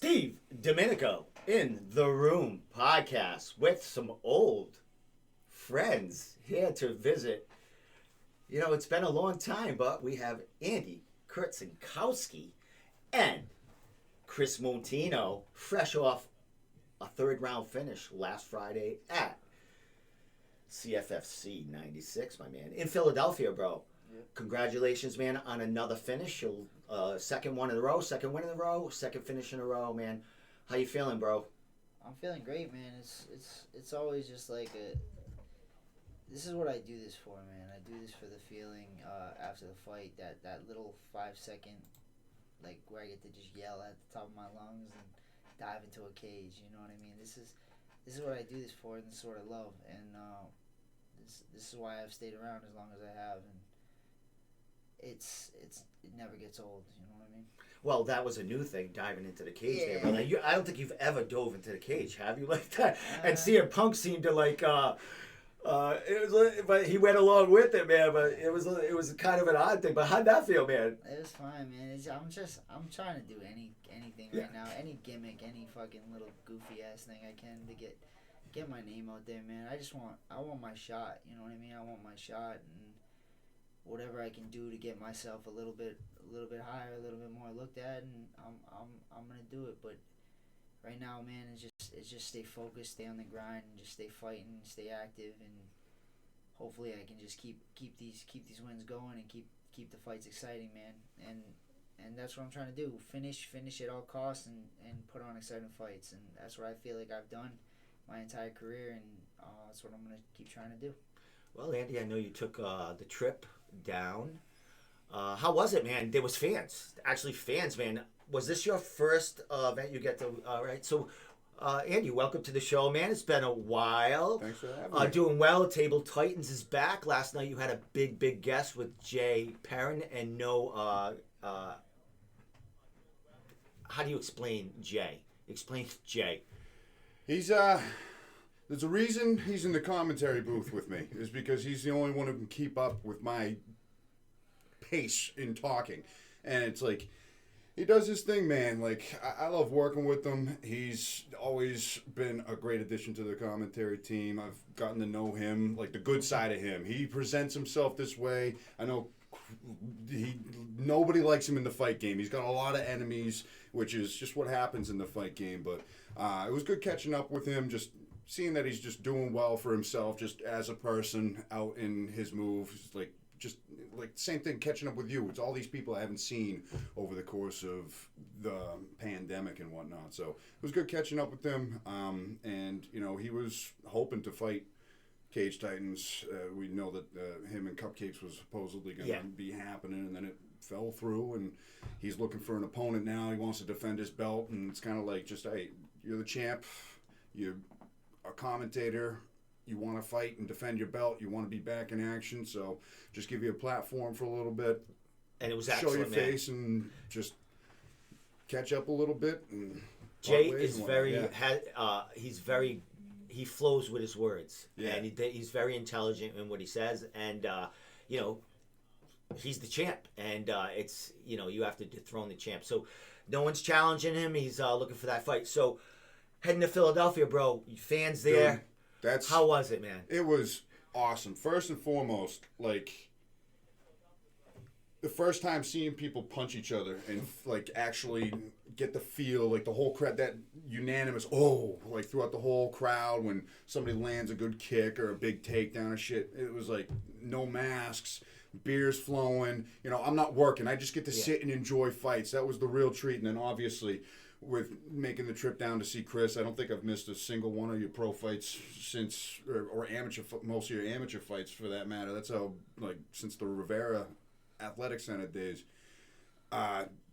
Steve Domenico in the Room podcast with some old friends here to visit. You know, it's been a long time, but we have Andy Kurzontkowski and Kris Moutinho, fresh off a third round finish last Friday at CFFC 96, my man, in Philadelphia, bro. Yep. Congratulations, man, on another finish. Second one in a row, second win in a row, second finish in a row, man. How you feeling, bro? I'm feeling great, man. It's always just like this is what I do this for, man. I do this for the feeling after the fight, that little 5 second, like, where I get to just yell at the top of my lungs and dive into a cage. You know what I mean? This is what I do this for, and this is what I love, and this is why I've stayed around as long as I have, and it never gets old. You know what I mean? Well, that was a new thing, diving into the cage there, brother. I don't think you've ever dove into the cage, have you, like that? And CM Punk seemed to like. It was, but he went along with it, man. But it was kind of an odd thing. But how'd that feel, man? It was fine, man. I'm trying to do anything right now, any gimmick, any fucking little goofy ass thing I can to get my name out there, man. I want my shot. You know what I mean? I want my shot, and whatever I can do to get myself a little bit higher, a little bit more looked at, and I'm gonna do it. But right now, man, it's just stay focused, stay on the grind, and just stay fighting, stay active, and hopefully I can just keep these wins going and keep the fights exciting, man. And that's what I'm trying to do. Finish at all costs and put on exciting fights, and that's what I feel like I've done my entire career, and that's what I'm gonna keep trying to do. Well, Andy, I know you took the trip down. How was it, man? There was fans. Actually, fans, man. Was this your first event you get to? Right. So, Andy, welcome to the show, man. It's been a while. Thanks for having me. Doing well. Table Titans is back. Last night you had a big guest with Jay Perrin and no. How do you explain Jay? Explain Jay. He's there's a reason he's in the commentary booth with me. Is because he's the only one who can keep up with my pace in talking, and it's like. He does his thing, man. Like, I love working with him. He's always been a great addition to the commentary team. I've gotten to know him, like the good side of him. He presents himself this way. I know nobody likes him in the fight game. He's got a lot of enemies, which is just what happens in the fight game. But it was good catching up with him, just seeing that he's just doing well for himself, just as a person out in his moves, just like same thing catching up with you. It's all these people I haven't seen over the course of the pandemic and whatnot. So it was good catching up with them. And, you know, he was hoping to fight Cage Titans. We know that him and Cupcakes was supposedly going to be happening, and then it fell through, and he's looking for an opponent now. He wants to defend his belt, and it's kind of like just, hey, you're the champ. You're a commentator. You want to fight and defend your belt. You want to be back in action. So just give you a platform for a little bit. And it was excellent, show your face and just catch up a little bit. And Jay is he flows with his words. Yeah. And he's very intelligent in what he says. And, you know, he's the champ. And it's, you know, you have to dethrone the champ. So no one's challenging him. He's looking for that fight. So heading to Philadelphia, bro, fans there. Dude, how was it, man? It was awesome. First and foremost, like, the first time seeing people punch each other and, like, actually get the feel, like, the whole crowd, that unanimous, like, throughout the whole crowd when somebody lands a good kick or a big takedown or shit. It was, like, no masks, beers flowing. You know, I'm not working. I just get to sit and enjoy fights. That was the real treat. And then, obviously, with making the trip down to see Kris, I don't think I've missed a single one of your pro fights since, or amateur, most of your amateur fights for that matter. That's how, like, since the Rivera Athletic Center days.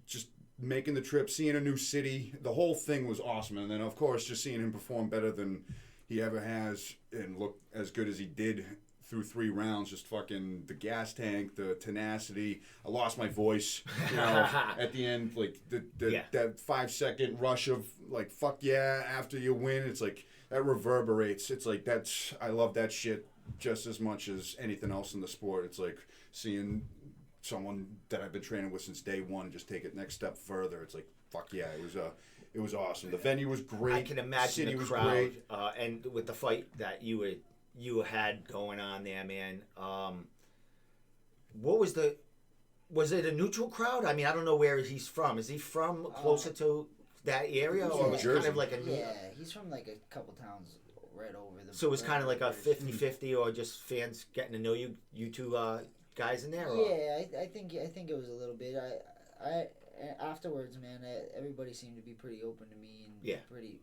Just making the trip, seeing a new city, the whole thing was awesome. And then, of course, just seeing him perform better than he ever has and look as good as he did through 3 rounds, just fucking the gas tank, the tenacity. I lost my voice, you know, at the end, like that 5-second rush of like, fuck yeah, after you win. It's like, that reverberates. It's like, I love that shit just as much as anything else in the sport. It's like seeing someone that I've been training with since day one just take it next step further. It's like, fuck yeah, It was awesome. The venue was great. I can imagine City the was crowd, great. and with the fight that you had going on there, man. What was it a neutral crowd? I mean, I don't know where he's from. Is he from closer to that area, or was it kind of like a he's from like a couple towns right over the. So it was kind of like a 50-50, or just fans getting to know you two guys in there. Or? Yeah, I think it was a little bit. I afterwards, man, everybody seemed to be pretty open to me and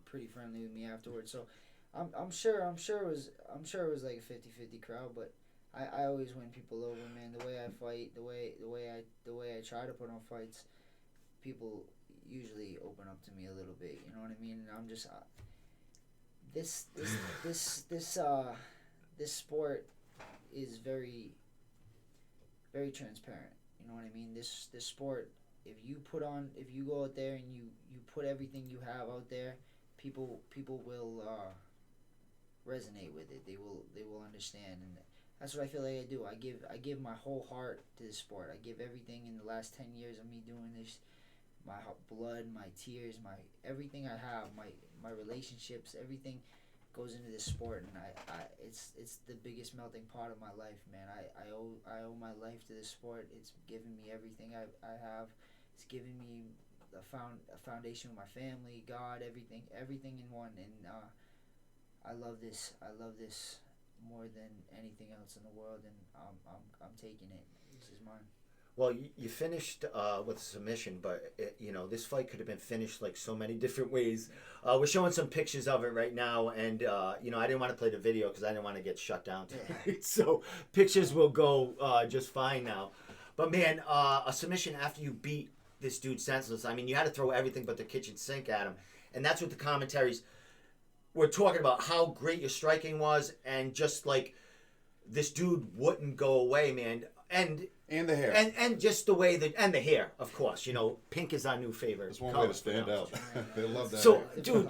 pretty friendly with me afterwards. So I'm sure it was like a 50-50 crowd, but I always win people over, man. The way I fight, the way I try to put on fights, people usually open up to me a little bit. You know what I mean? And I'm just this sport is very, very transparent. You know what I mean? This sport, if you go out there and you put everything you have out there, people will resonate with it. They will understand, and that's what I feel like I do. I give my whole heart to the sport. I give everything in the last 10 years of me doing this, my blood, my tears, my everything I have, my relationships, everything goes into this sport, and it's the biggest melting pot of my life, man. I owe my life to this sport. It's given me everything I have. It's given me a foundation with my family, God, everything in one, and I love this more than anything else in the world, and I'm taking it. This is mine. Well, you finished with a submission, but this fight could have been finished like so many different ways. We're showing some pictures of it right now, and I didn't want to play the video because I didn't want to get shut down tonight. So pictures will go just fine now. But man, a submission after you beat this dude senseless. I mean, you had to throw everything but the kitchen sink at him, and that's what the commentaries were talking about. How great your striking was, and just like this dude wouldn't go away, man. And the hair. And just the way and the hair, of course. Pink is our new favorite. That's one way to stand out. They love that. So, hair. dude,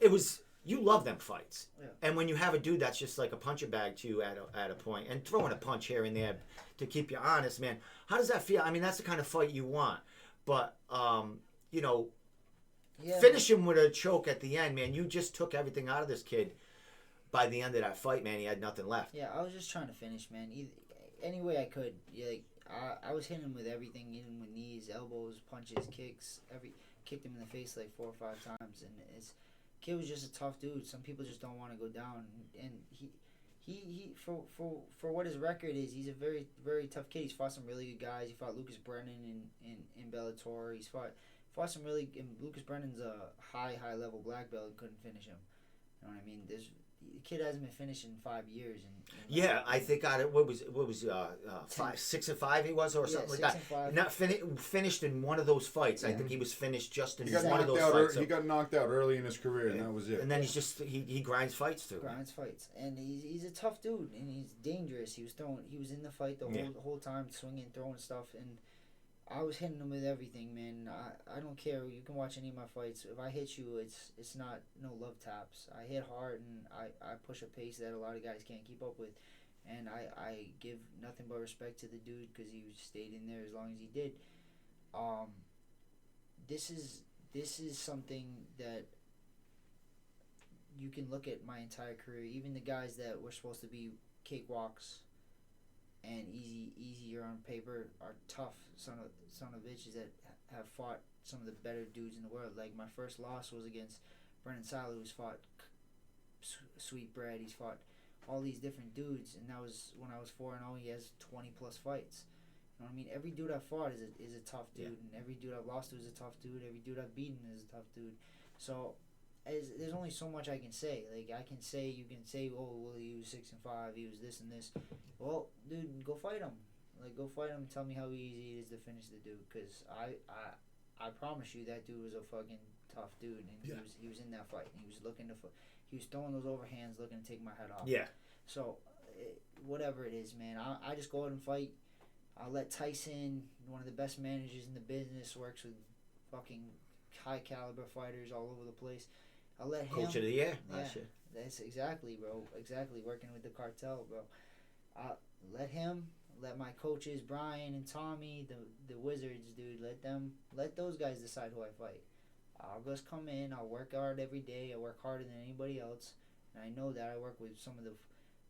it was, you love them fights. Yeah. And when you have a dude that's just like a puncher bag to you at a point, and throwing a punch here and there to keep you honest, man, how does that feel? I mean, that's the kind of fight you want. But, finish him with a choke at the end, man. You just took everything out of this kid. By the end of that fight, man, he had nothing left. Yeah, I was just trying to finish, man. Any way I could. I was hitting him with everything, hitting him with knees, elbows, punches, kicks. Kicked him in the face like 4 or 5 times, and kid was just a tough dude. Some people just don't want to go down, and he for what his record is, he's a very, very tough kid. He's fought some really good guys. He fought Lucas Brennan in Bellator. He's fought some really. Lucas Brennan's a high level black belt and couldn't finish him. You know what I mean? The kid hasn't been finished in 5 years. I think what was 6-5 he was, or something like that. 6-5. Not finished in one of those fights. I think he was finished just in one of those fights. He got knocked out early in his career, and that was it. And then he grinds fights too. And he's a tough dude, and he's dangerous. He was in the fight the whole time, swinging, throwing stuff, and I was hitting him with everything, man. I don't care. You can watch any of my fights. If I hit you, it's not no love taps. I hit hard, and I push a pace that a lot of guys can't keep up with. And I give nothing but respect to the dude because he stayed in there as long as he did. This is something that you can look at my entire career. Even the guys that were supposed to be cakewalks and easier on paper are tough son of bitches that have fought some of the better dudes in the world. Like my first loss was against Brennan Siler, who's fought Sweetbread. He's fought all these different dudes, and that was when I was 4-0. He has 20 plus fights. You know what I mean? Every dude I've fought is a tough dude, and every dude I've lost to is a tough dude. Every dude I've beaten is a tough dude. So there's only so much I can say. Like you can say, oh well, he was 6-5, he was this and this. Well, dude, go fight him. Go fight him and tell me how easy it is to finish the dude. Cause I promise you that dude was a fucking tough dude, and he was in that fight. And he was he was throwing those overhands, looking to take my head off. Yeah. So whatever it is, man, I just go out and fight. I'll let Tyson, one of the best managers in the business, works with fucking high caliber fighters all over the place. I'll let him. Coach of the year. Yeah, that's exactly, bro. Exactly, working with the cartel, bro. Let my coaches, Brian and Tommy, the Wizards, dude. Let those guys decide who I fight. I'll just come in. I'll work hard every day. I work harder than anybody else, and I know that I work with some of the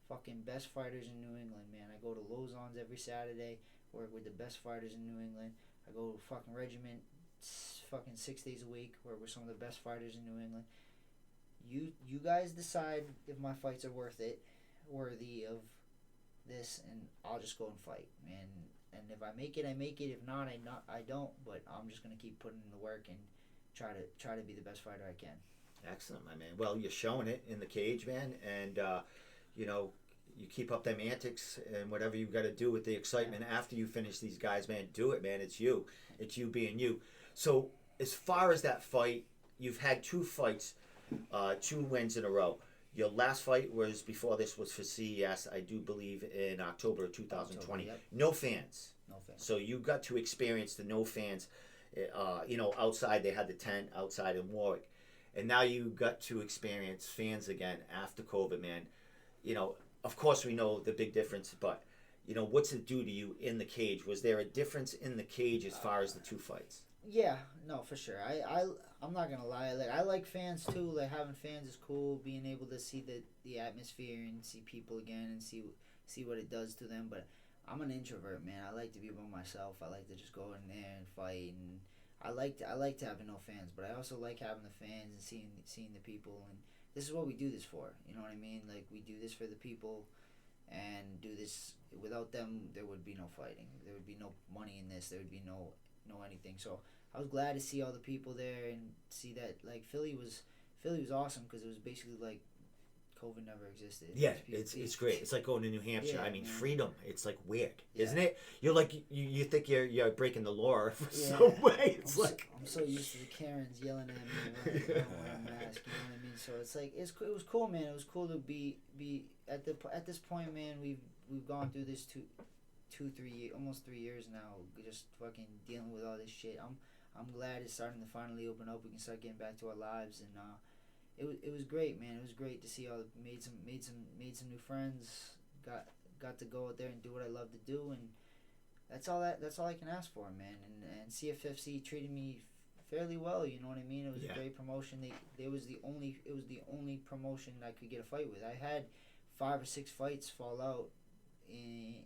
fucking best fighters in New England, man. I go to Lozon's every Saturday. Work with the best fighters in New England. I go to fucking Regiment fucking 6 days a week. Work with some of the best fighters in New England. You guys decide if my fights are worthy of this, and I'll just go and fight, man. And if I make it, I make it. If not, I don't. But I'm just gonna keep putting in the work and try to be the best fighter I can. Excellent, my man. Well, you're showing it in the cage, man, and you know, you keep up them antics and whatever you got to do with the excitement after you finish these guys, man. Do it, man. It's you being you. So as far as that fight, you've had 2 fights, 2 wins in a row. Your last fight was before this was for CES, I do believe, in October of 2020. Yep. No fans. No fans. So you got to experience the no fans. You know, outside they had the tent outside in Warwick, and now you got to experience fans again after COVID, man. You know, of course we know the big difference, but you know, what's it do to you in the cage? Was there a difference in the cage as far as the 2 fights? Yeah, no, for sure. I'm not gonna lie. Like, I like fans too. Like, having fans is cool. Being able to see the atmosphere and see people again and see what it does to them. But I'm an introvert, man. I like to be by myself. I like to just go in there and fight. And I like to having no fans. But I also like having the fans and seeing the people. And this is what we do this for. You know what I mean? Like, we do this for the people. And do this without them, there would be no fighting. There would be no money in this. There would be no anything. So I was glad to see all the people there and see that, like, Philly was awesome because it was basically like COVID never existed. Yeah, it's great. It's like going to New Hampshire. Yeah, I mean, man. freedom. It's like weird, Yeah. isn't it? You're like you think you're breaking the law some way. It's I'm so used to the Karens yelling at me when I wear a mask. You know what I mean? So it's like it was cool, man. It was cool to be at this point, man. We've gone through this 3 almost 3 years now, just fucking dealing with all this shit. I'm glad it's starting to finally open up. We can start getting back to our lives, and it was great, man. It was great to see made some new friends. Got to go out there and do what I love to do, and that's all I can ask for, man. And CFFC treated me fairly well. You know what I mean? It was a great promotion. It was the only promotion I could get a fight with. I had 5 or 6 fights fall out in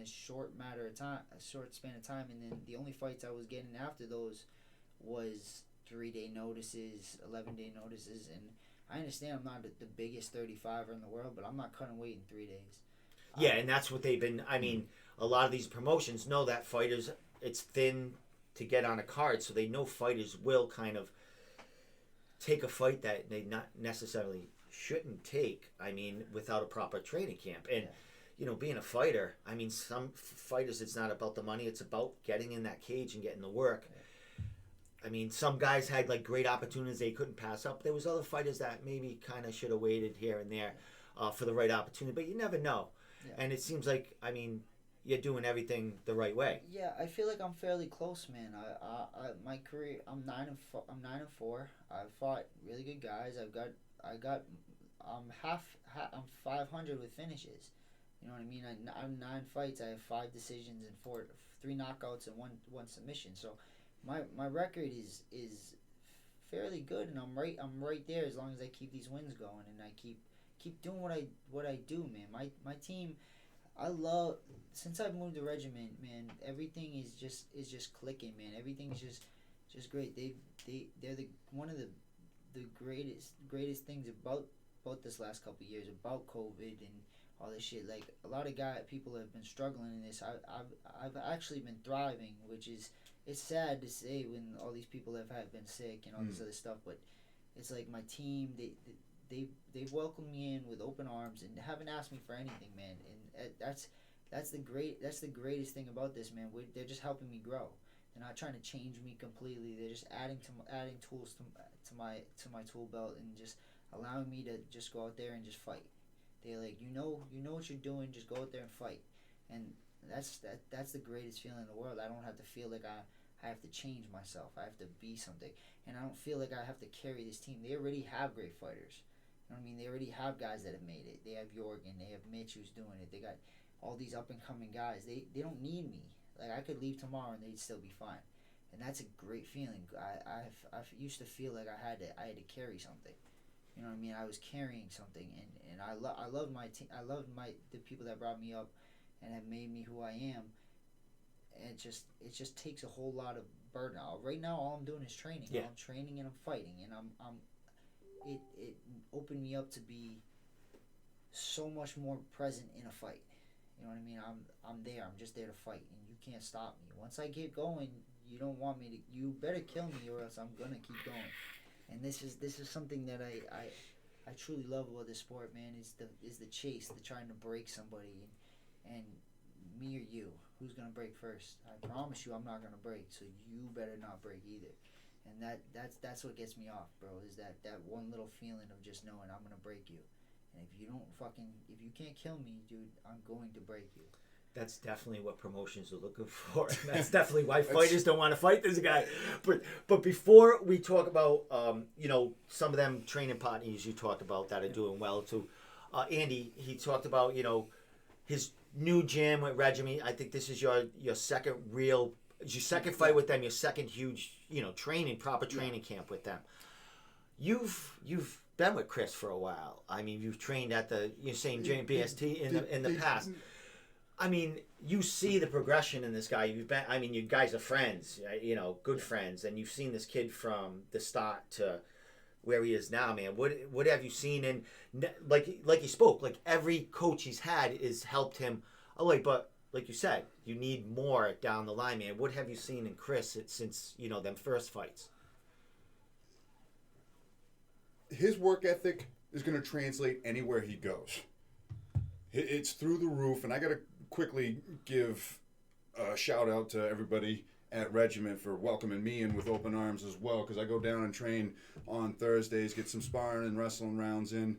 a short span of time, and then the only fights I was getting after those was 3-day notices, 11-day notices, and I understand I'm not the biggest 35er in the world, but I'm not cutting weight in 3 days. Yeah, and that's what they've been. I mean, a lot of these promotions know that fighters, it's thin to get on a card, so they know fighters will kind of take a fight that they not necessarily shouldn't take. I mean, without a proper training camp. And you know, being a fighter, I mean, some fighters, it's not about the money, it's about getting in that cage and getting the work. I mean, some guys had like great opportunities they couldn't pass up. There was other fighters that maybe kind of should have waited here and there for the right opportunity, but you never know. Yeah. And it seems like, I mean, you're doing everything the right way. Yeah, I feel like I'm fairly close, man. I my career, I'm 9-4. I've fought really good guys. I'm 500 with finishes. You know what I mean? I'm 9 fights. I have 5 decisions and 3 knockouts and one submission. So my record is fairly good, and I'm right there as long as I keep these wins going and I keep doing what I do, man. My team, I love, since I've moved to Regiment, man. Everything is just clicking, man. Everything's just great. They're one of the greatest things about this last couple of years, about COVID and all this shit. Like, a lot of people have been struggling in this. I've actually been thriving, which is, it's sad to say when all these people have been sick and all this other stuff, but it's like my team, they've welcomed me in with open arms and haven't asked me for anything, man. And that's the greatest thing about this, man. They're just helping me grow. They're not trying to change me completely. They're just adding tools to my tool belt and just allowing me to just go out there and just fight. They're like, you know what you're doing, just go out there and fight. And that's the greatest feeling in the world. I don't have to feel like I have to change myself. I have to be something. And I don't feel like I have to carry this team. They already have great fighters. You know what I mean? They already have guys that have made it. They have Jorgen. They have Mitch who's doing it. They got all these up-and-coming guys. They don't need me. Like, I could leave tomorrow and they'd still be fine. and that's a great feeling. I used to feel like I had to carry something. You know what I mean? I was carrying something, and I love my team. I love the people that brought me up, and have made me who I am. And it just takes a whole lot of burden out. Right now, all I'm doing is training. Yeah. I'm training and I'm fighting, and it opened me up to be so much more present in a fight. You know what I mean? I'm there. I'm just there to fight, and you can't stop me. Once I get going, you don't want me to. You better kill me, or else I'm gonna keep going. And this is something that I truly love about this sport, man. Is the chase, the trying to break somebody, and me or you, who's gonna break first? I promise you, I'm not gonna break. So you better not break either. And that's what gets me off, bro. Is that one little feeling of just knowing I'm gonna break you. And if you can't kill me, dude, I'm going to break you. That's definitely what promotions are looking for. And that's definitely why fighters don't want to fight this guy. But before we talk about, some of them training partners you talked about that are doing well too. Andy, he talked about, his new gym with Regiment. I think this is your second fight with them, your second huge, proper training camp with them. You've been with Kris for a while. I mean, you've trained at you're saying BST in the past. I mean, you see the progression in this guy. You guys are friends, good friends, and you've seen this kid from the start to where he is now, man. What have you seen? And like he spoke, like every coach he's had has helped him. But like you said, you need more down the line, man. What have you seen in Kris since them first fights? His work ethic is going to translate anywhere he goes. It's through the roof, and I got to quickly give a shout out to everybody at Regiment for welcoming me in with open arms as well, because I go down and train on Thursdays, get some sparring and wrestling rounds in,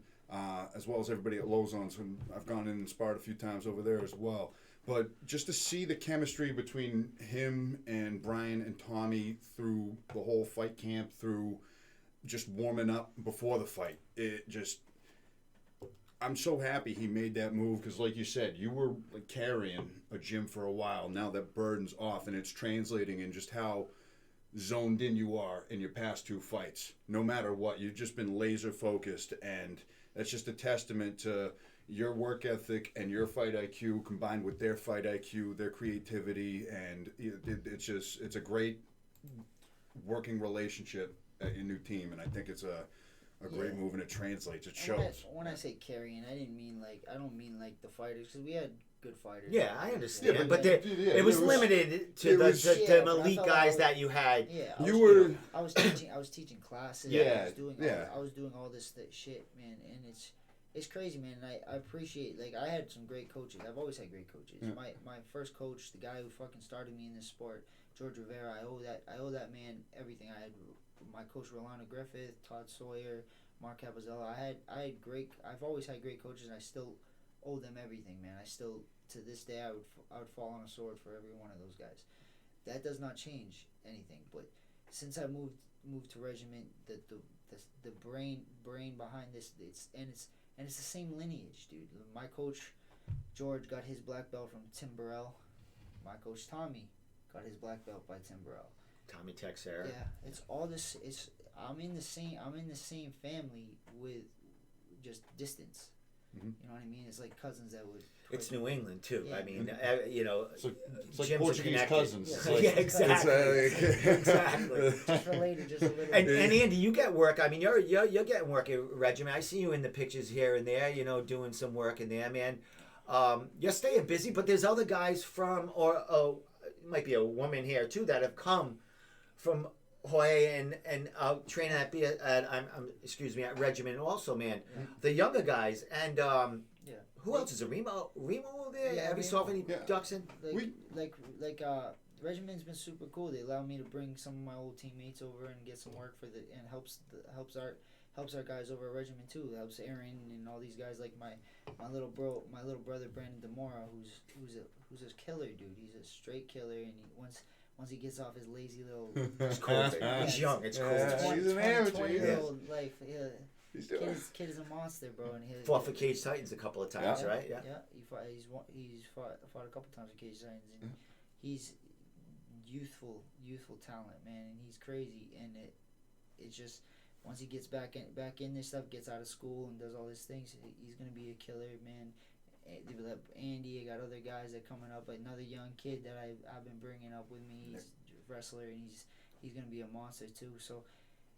as well as everybody at Lozon's, and I've gone in and sparred a few times over there as well. But just to see the chemistry between him and Brian and Tommy through the whole fight camp, through just warming up before the fight, I'm so happy he made that move, because like you said, you were carrying a gym for a while. Now that burden's off, and it's translating in just how zoned in you are in your past two fights. No matter what, you've just been laser focused, and that's just a testament to your work ethic and your fight IQ combined with their fight IQ, their creativity, and it's a great working relationship at your new team, and I think it's a great move, and it translates. It shows. When I say carrying, I don't mean like the fighters, because we had good fighters. Yeah, I understand. Yeah, but it was limited to the elite guys that you had. Yeah, I was teaching classes. Yeah, I was doing all this shit, man, and it's crazy, man. And I appreciate, I had some great coaches. I've always had great coaches. Yeah. My first coach, the guy who fucking started me in this sport, George Rivera. I owe that man everything. I had my coach Rolando Griffith, Todd Sawyer, Mark Capozella. I've always had great coaches, and I still owe them everything, man. I still, to this day, I would fall on a sword for every one of those guys. That does not change anything. But since I moved to Regiment, the brain behind this, it's the same lineage, dude. My coach George got his black belt from Tim Burrell. My coach Tommy got his black belt by Tim Burrell. Tommy Texera. Yeah, it's all this. I'm in the same family with just distance. Mm-hmm. You know what I mean? It's like cousins that would. It's New England too. Yeah. I mean, it's like Portuguese cousins. Yeah, yeah, exactly. Exactly. Just related, just a little. And Andy, you get work. I mean, you're getting work at Regiment. I see you in the pictures here and there. Doing some work in there, man. You're staying busy, but there's other guys from, or it might be a woman here too, that have come from Hawaii and training at Regiment also, man. Yeah. The younger guys and who else is there? Remo there? Yeah, have you saw any ducks in? Regiment's been super cool. They allow me to bring some of my old teammates over and get some work and helps our guys over at Regiment too. It helps Aaron and all these guys, like my little brother Brandon Demora, who's a killer dude. He's a straight killer, and once he gets off his lazy little, it's cool. He's young. It's cool. He's an amateur. 20-year-old life. Yeah. Kid is a monster, bro. And he fought for Cage Titans a couple of times, right? Yeah. Yeah. He's fought a couple times with Cage Titans, and youthful talent, man, and he's crazy. And it's just once he gets back in this stuff, gets out of school and does all these things, he's gonna be a killer, man. Andy, I got other guys that coming up. Another young kid that I've been bringing up with me. He's a wrestler and he's gonna be a monster too. So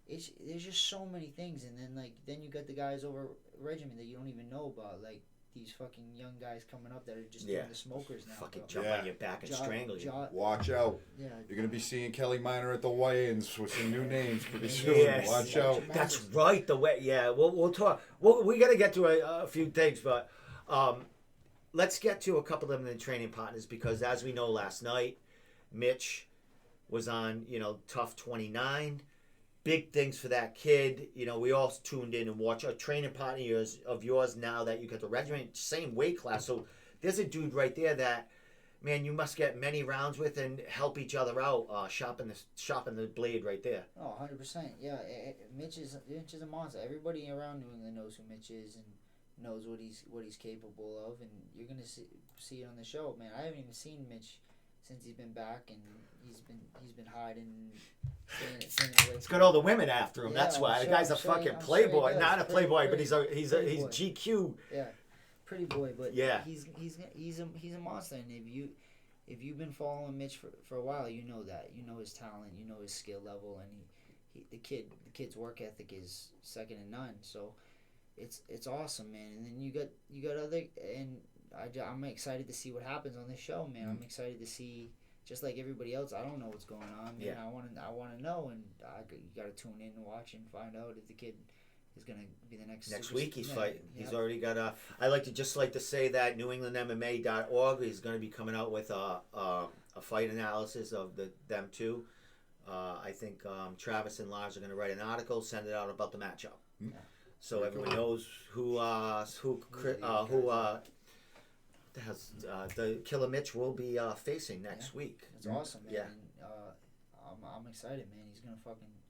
there's just so many things, and then you got the guys over Regiment that you don't even know about, like these fucking young guys coming up that are just doing the smokers now. Fucking jump on your back and strangle you. Watch out. Yeah. You're going to be seeing Kelly Minor at the weigh-ins with some new names pretty soon. Yes. Watch out. That's right. We'll talk. We got to get to a few things, but let's get to a couple of them in training partners, because as we know, last night, Mitch was on, Tough 29. Big things for that kid. We all tuned in and watched a training partner of yours now that you got the regiment, same weight class. So there's a dude right there that, man, you must get many rounds with and help each other out, sharpen the blade right there. Oh, 100%. Yeah, Mitch is a monster. Everybody around New England knows who Mitch is and knows what he's capable of, and you're gonna see it on the show, man. I haven't even seen Mitch since he's been back, and he's been hiding, staying away. He's got all the women after him. Yeah, that's why the guy's a fucking playboy. Not a playboy, but he's a GQ. Yeah, pretty boy. But yeah, he's a monster. And if you've been following Mitch for a while, you know that. You know his talent. You know his skill level, and the kid's work ethic is second to none. So it's awesome, man. And then you got other, and I'm excited to see what happens on this show, man. I'm excited to see, just like everybody else. I don't know what's going on, man. Yeah. I want to know, and you got to tune in and watch and find out if the kid is gonna be the next week. He's fighting. Yep. He's already got a. I like to say that NewEnglandMMA.org is going to be coming out with a fight analysis of them two. I think Travis and Lars are going to write an article, send it out about the matchup, so everyone knows who the Killer Mitch will be facing next week. It's awesome, man. Yeah. And, I'm excited, man. He's gonna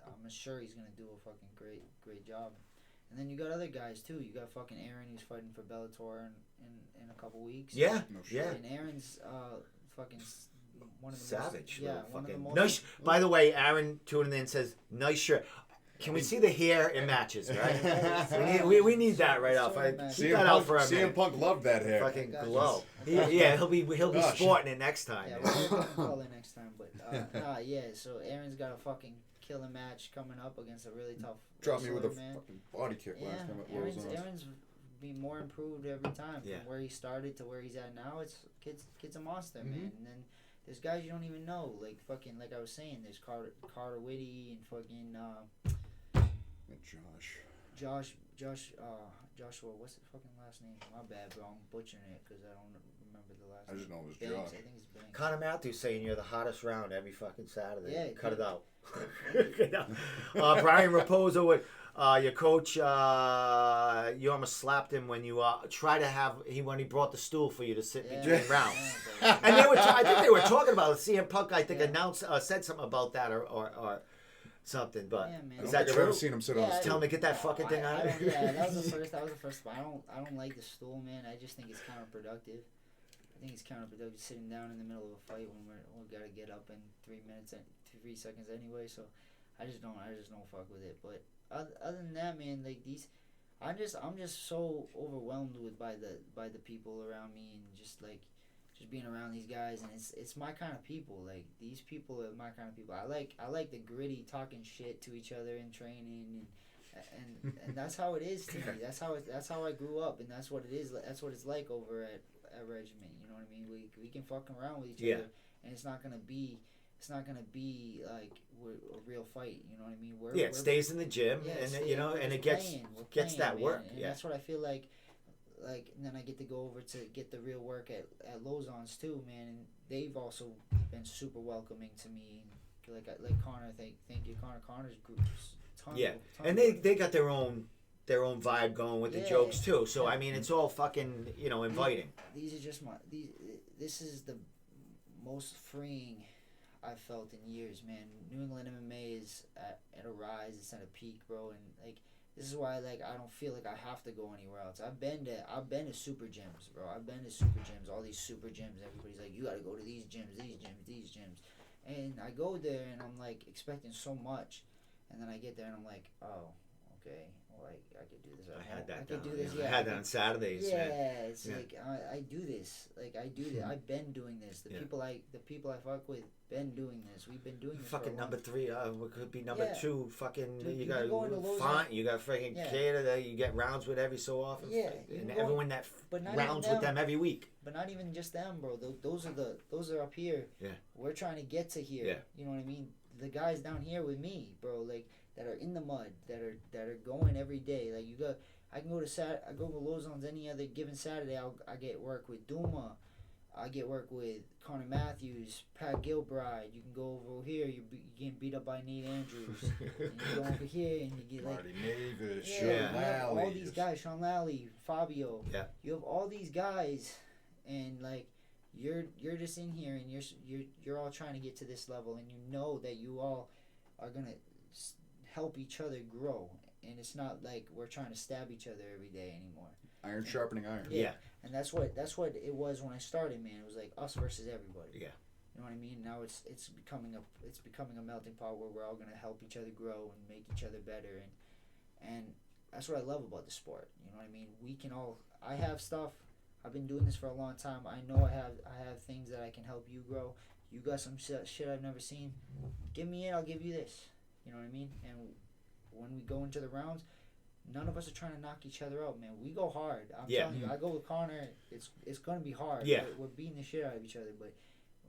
I'm sure he's gonna do a fucking great job. And then you got other guys too. You got fucking Aaron, who's fighting for Bellator in a couple weeks. Yeah, yeah. And Aaron's fucking one of the savage. One of the most nice. By the way, Aaron tuning in says nice shirt. Can we see the hair in matches, right? we need that right off. Keep that out for a minute. CM Punk loved that hair. Fucking glow. He'll be sporting it next time. Yeah, we'll call it next time. But so Aaron's got a fucking killer match coming up against a really tough Dropped me with a man. fucking body kick last time at World's Aaron's been more improved every time from where he started to where he's at now. It's kid's a monster, man. And then there's guys you don't even know, like fucking, like I was saying, there's Carter Whitty and fucking Joshua, what's his fucking last name? My bad, bro. I'm butchering it because I don't remember the last name. I just know it was Banks. Josh. I think it's Banks. Connor Matthews saying you're the hottest round every fucking Saturday. Yeah, cut it out. Brian Raposo with your coach. You almost slapped him when you when he brought the stool for you to sit between rounds. Yeah, and I think they were talking about it. CM Punk, I think, announced said something about that or something. But is that true? I've ever seen him sit on the stool. Tell him to get that fucking thing out of there. That was the first. I don't like the stool, man. I just think it's counterproductive. I think it's counterproductive sitting down in the middle of a fight when we gotta get up in 3 minutes and 3 seconds anyway. So I just don't fuck with it. But other than that, man, like I'm just so overwhelmed by the people around me, and just being around these guys, and it's my kind of people. Like, these people are my kind of people. I like the gritty talking shit to each other in training, and that's how it is to me. That's how I grew up, and that's what it is. That's what it's like over at Regiment. You know what I mean? We can fuck around with each other, and it's not gonna be like a real fight. You know what I mean? It stays in the gym, and it gets that work. And that's what I feel like. And then I get to go over to get the real work at Lozon's too, man. And they've also been super welcoming to me. Like Connor, thank you, Connor. Connor's groups. And they got their own vibe going with the jokes too. So I mean, it's all fucking inviting. These are just this is the most freeing I've felt in years, man. New England MMA is at a rise. It's at a peak, bro, and this is why I don't feel like I have to go anywhere else. I've been to super gyms, bro. I've been to super gyms, all these super gyms. Everybody's like, you got to go to these gyms. And I go there and I'm like expecting so much, and then I get there and I'm like, oh, okay, well I could do this. I had that. I could down, do this. yeah. Yeah, I had that on Saturdays. Yeah, Man. it's like I do this. Like I do this. I've been doing this. The people I fuck with been doing this. We've been doing this. Fucking number 3. We could be number 2. Fucking Dude, you got font. You got freaking Cater that you get rounds with every so often. Yeah, and everyone that rounds with them every week. But not even just them, bro. Those are up here. Yeah. We're trying to get to here. Yeah. You know what I mean? The guys down here with me, bro, like that are in the mud, that are going every day. Like I can go to I go to Lozon's any other given Saturday. I get work with Duma. I get work with Connor Matthews, Pat Gilbride. You can go over here. You're getting beat up by Nate Andrews. And you go over here and you get like Marty Mavis, Sean Lally. all these guys, Sean Lally, Fabio. Yeah. You have all these guys, and like you're just in here and you're all trying to get to this level, and you know that you all are gonna help each other grow, and it's not like we're trying to stab each other every day anymore. Iron sharpening iron. Yeah. And that's what it was when I started, man. It was like us versus everybody. Yeah. You know what I mean? Now it's becoming a melting pot where we're all gonna help each other grow and make each other better, and that's what I love about the sport. You know what I mean? We can all. I have stuff. I've been doing this for a long time. I know I have things that I can help you grow. You got some shit I've never seen. Give me it. I'll give you this. You know what I mean? And when we go into the rounds, none of us are trying to knock each other out, man. We go hard. I'm telling you, I go with Connor. It's gonna be hard. Yeah. We're beating the shit out of each other, but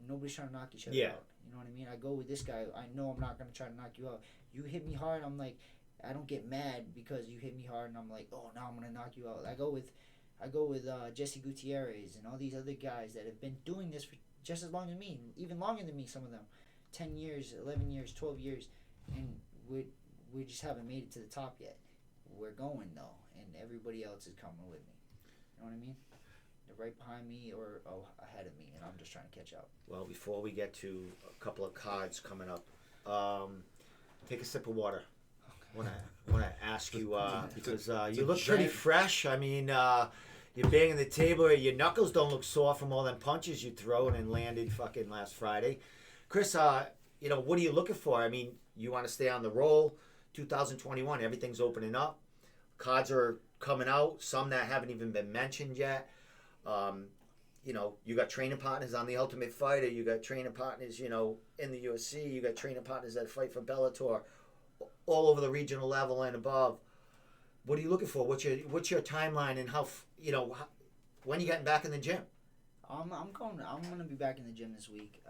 nobody's trying to knock each other Yeah. out. You know what I mean? I go with this guy. I know I'm not gonna try to knock you out. You hit me hard. I'm like, I don't get mad because you hit me hard, and I'm like, oh, now I'm gonna knock you out. I go with Jesse Gutierrez and all these other guys that have been doing this for just as long as me, even longer than me. Some of them, 10 years, 11 years, 12 years, and we just haven't made it to the top yet. We're going though, and everybody else is coming with me. You know what I mean? They're right behind me or ahead of me, and I'm just trying to catch up. Well, before we get to a couple of cards coming up, take a sip of water. Okay. Want to ask you because you look pretty fresh. I mean, you're banging the table. Your knuckles don't look sore from all them punches you thrown and landed fucking last Friday. Kris, what are you looking for? I mean, you want to stay on the roll. 2021, everything's opening up. Cards are coming out. Some that haven't even been mentioned yet. You got training partners on The Ultimate Fighter. You got training partners, in the UFC. You got training partners that fight for Bellator, all over the regional level and above. What are you looking for? What's your timeline and when you getting back in the gym? I'm gonna be back in the gym this week.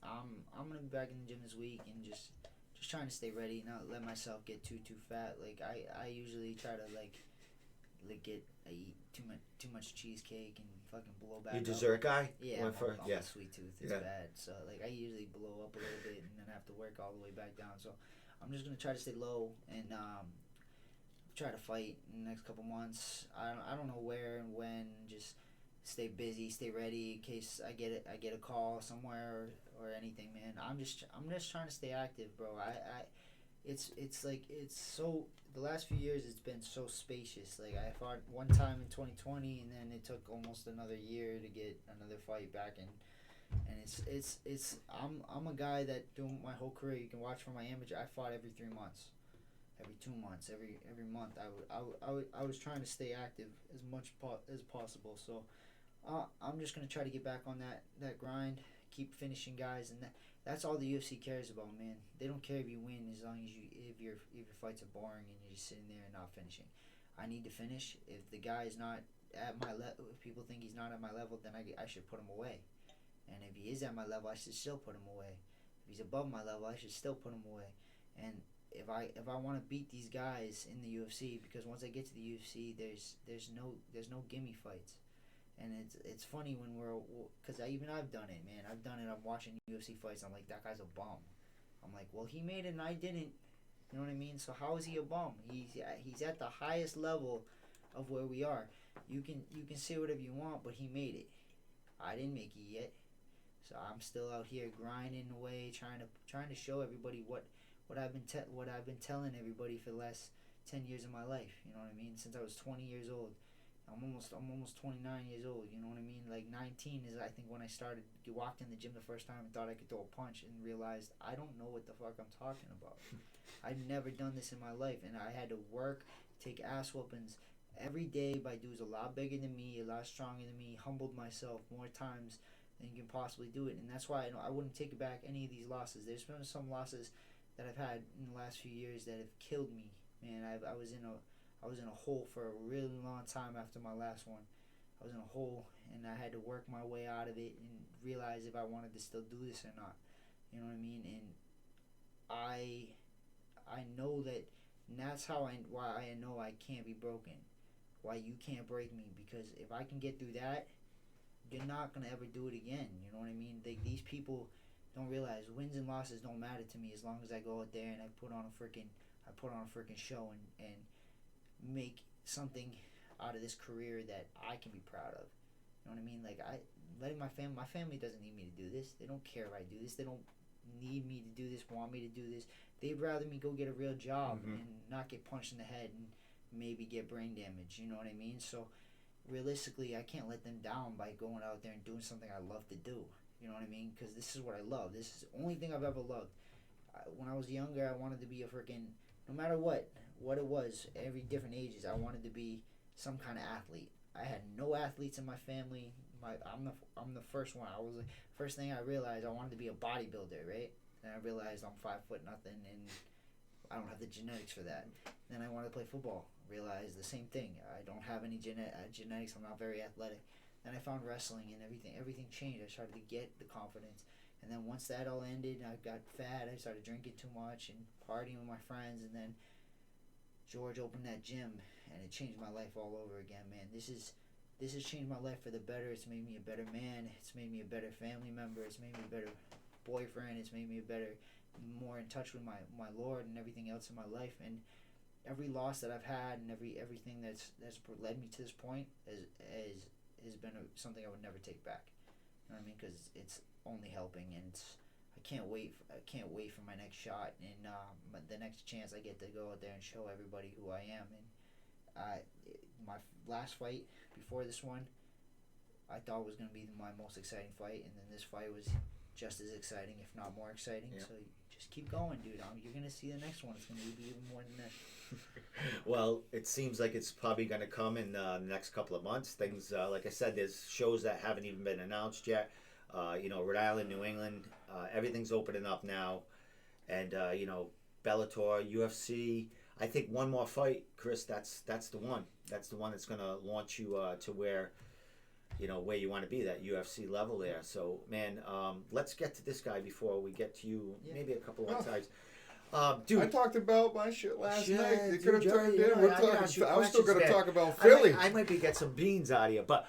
I'm gonna be back in the gym this week and just trying to stay ready, not let myself get too fat. Like I usually try to I eat too much cheesecake and fucking blow back. You dessert guy? Yeah, I'm a sweet tooth. It's bad. So I usually blow up a little bit and then have to work all the way back down. So I'm just gonna try to stay low and try to fight in the next couple months. I don't know where and when. Just stay busy, stay ready in case I get a call somewhere or anything, man. I'm just trying to stay active, bro. It's so, the last few years it's been so spacious. Like I fought one time in 2020 and then it took almost another year to get another fight back in. And it's I'm a guy that doing my whole career, you can watch from my amateur, I fought every 3 months. Every 2 months, every month, I was trying to stay active as much as possible. So I'm just gonna try to get back on that grind, keep finishing guys, and that's all the UFC cares about, man. They don't care if you win as long as if your fights are boring and you're just sitting there and not finishing. I need to finish. If the guy is not at my level, if people think he's not at my level, then I should put him away. And if he is at my level, I should still put him away. If he's above my level, I should still put him away. And if I want to beat these guys in the UFC, because once I get to the UFC, there's no gimme fights, and it's funny when because I've done it, man. I've done it. I'm watching UFC fights. I'm like, that guy's a bum. I'm like, well, he made it and I didn't. You know what I mean? So how is he a bum? He's at the highest level of where we are. You can say whatever you want, but he made it. I didn't make it yet, so I'm still out here grinding away, trying to show everybody what I've been telling everybody for the last 10 years of my life. You know what I mean? Since I was 20 years old, I'm almost 29 years old. You know what I mean? like 19 is I think when I started. Walked in the gym the first time and thought I could throw a punch and realized I don't know what the fuck I'm talking about. I've never done this in my life, and I had to work, take ass whoopings every day by dudes a lot bigger than me, a lot stronger than me. Humbled myself more times than you can possibly do it, and that's why I wouldn't take back any of these losses. There's been some losses that I've had in the last few years that have killed me. Man, I was in a hole for a really long time after my last one. I was in a hole, and I had to work my way out of it and realize if I wanted to still do this or not. You know what I mean? And I know that, and that's why I know I can't be broken. Why you can't break me, because if I can get through that, you're not gonna ever do it again. You know what I mean? These people don't realize wins and losses don't matter to me as long as I go out there and I put on a freaking show and make something out of this career that I can be proud of. You know what I mean? Like my family doesn't need me to do this. They don't care if I do this. They don't need me to do this, want me to do this. They'd rather me go get a real job and not get punched in the head and maybe get brain damage. You know what I mean? So realistically, I can't let them down by going out there and doing something I love to do. You know what I mean? Because this is what I love. This is the only thing I've ever loved. When I was younger, I wanted to be a freaking, no matter what it was, every different ages, I wanted to be some kind of athlete. I had no athletes in my family. I'm the first one. I was the first thing I realized I wanted to be a bodybuilder, right? And I realized I'm 5 foot nothing and I don't have the genetics for that. Then I wanted to play football. Realized the same thing. I don't have any genetics. I'm not very athletic. Then I found wrestling and everything changed. I started to get the confidence. And then once that all ended, I got fat. I started drinking too much and partying with my friends. And then George opened that gym, and it changed my life all over again, man. This has changed my life for the better. It's made me a better man. It's made me a better family member. It's made me a better boyfriend. It's made me more in touch with my Lord and everything else in my life. And every loss that I've had and everything that's led me to this point has been something I would never take back. You know what I mean? Because it's only helping, and I can't wait for my next shot and the next chance I get to go out there and show everybody who I am. And my last fight before this one, I thought was going to be my most exciting fight, and then this fight was just as exciting, if not more exciting. Yeah. So just keep going, dude. You're going to see the next one. It's going to be even more than that. Well, it seems like it's probably going to come in the next couple of months. Things, like I said, there's shows that haven't even been announced yet. Rhode Island, New England, everything's opening up now. And, Bellator, UFC, I think one more fight, Kris, that's the one. That's the one that's going to launch you to where you want to be, that UFC level there. So, man, let's get to this guy before we get to you, maybe a couple of times. Dude, I talked about my shit last night. You dude, could have turned in. I was still going to talk about Philly. Philly. I might get some beans out of you, but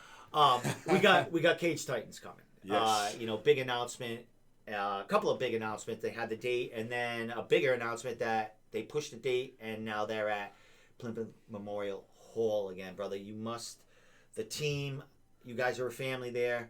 we got Cage Titans coming. Yes. Big announcement. A couple of big announcements. They had the date, and then a bigger announcement that they pushed the date, and now they're at Plymouth Memorial Hall again, brother. The team, you guys are a family there.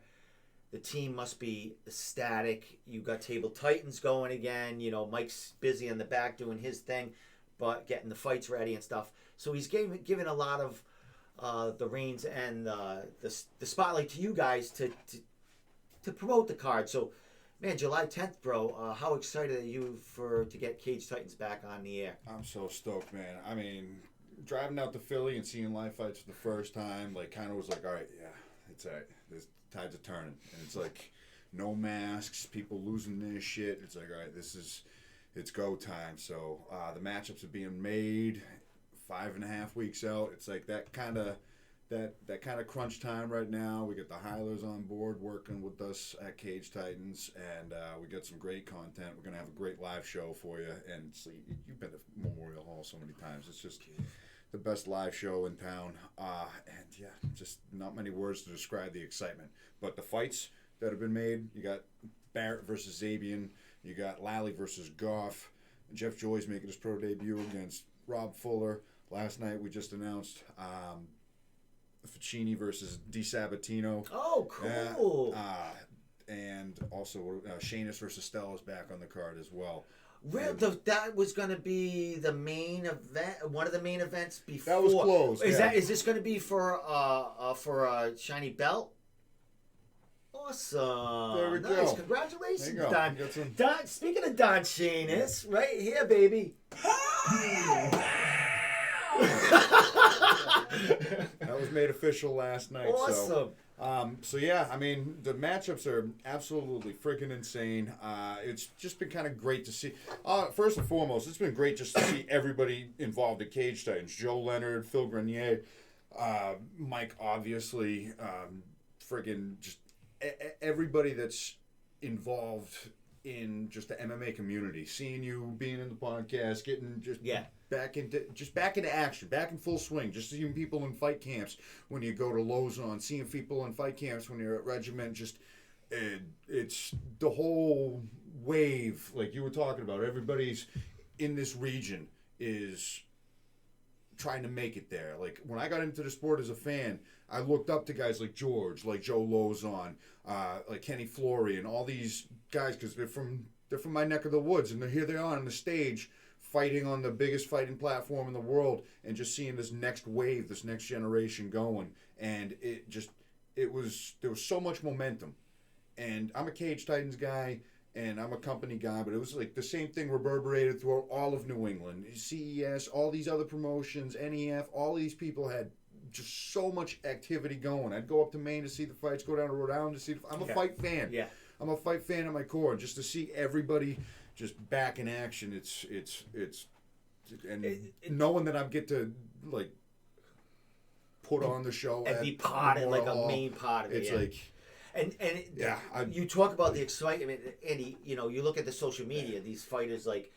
The team must be ecstatic. You got Table Titans going again. Mike's busy in the back doing his thing, but getting the fights ready and stuff. So he's giving a lot of the reins and the spotlight to you guys to promote the card. So, man, July 10th, bro. How excited are you to get Cage Titans back on the air? I'm so stoked, man. I mean, driving out to Philly and seeing live fights for the first time, kind of was like, all right, yeah, it's all right. This tides are turning, and it's like no masks, people losing their shit. It's like, all right, it's go time. So the matchups are being made 5.5 weeks out. It's like that kind of crunch time right now. We got the Hylers on board working with us at Cage Titans, and we got some great content. We're gonna have a great live show for you. And so you've been to Memorial Hall so many times. It's just the best live show in town. And yeah, just not many words to describe the excitement. But the fights that have been made, you got Barrett versus Zabian, you got Lally versus Goff, Jeff Joy's making his pro debut against Rob Fuller. Last night we just announced Ficini versus DiSabatino. Oh, cool. And also Shaynis versus Stella is back on the card as well. That was going to be the main event, one of the main events before. That was closed. Is this going to be for a shiny belt? Awesome. There we Nice. go. Congratulations, There you go. Don. You got some- Don. Speaking of Don Shanis, right here, baby. That was made official last night. Awesome. So yeah, I mean, the matchups are absolutely freaking insane. It's just been kind of great to see. First and foremost, it's been great just to see everybody involved at Cage Titans. Joe Leonard, Phil Grenier, Mike, obviously, friggin' just everybody that's involved in just the MMA community. Seeing you being in the podcast, getting just back into action, back in full swing. Just seeing people in fight camps when you go to Lozon, seeing people in fight camps when you're at Regiment. Just it's the whole wave, like you were talking about. Everybody's in this region is trying to make it there. Like when I got into the sport as a fan, I looked up to guys like George, like Joe Lozon, like Kenny Flory, and all these guys because they're from my neck of the woods, and here they are on the stage fighting on the biggest fighting platform in the world, and just seeing this next wave, this next generation going, and there was so much momentum. And I'm a Cage Titans guy, and I'm a company guy, but it was like the same thing reverberated throughout all of New England. CES, all these other promotions, NEF, all these people had just so much activity going. I'd go up to Maine to see the fights, go down to Rhode Island to see I'm a fight fan. Yeah. I'm a fight fan at my core. Just to see everybody just back in action, it's knowing that I get to like put on the show and be part of like a main part of it. It's like. And you talk about the excitement, Andy. You know, you look at the social media. These fighters like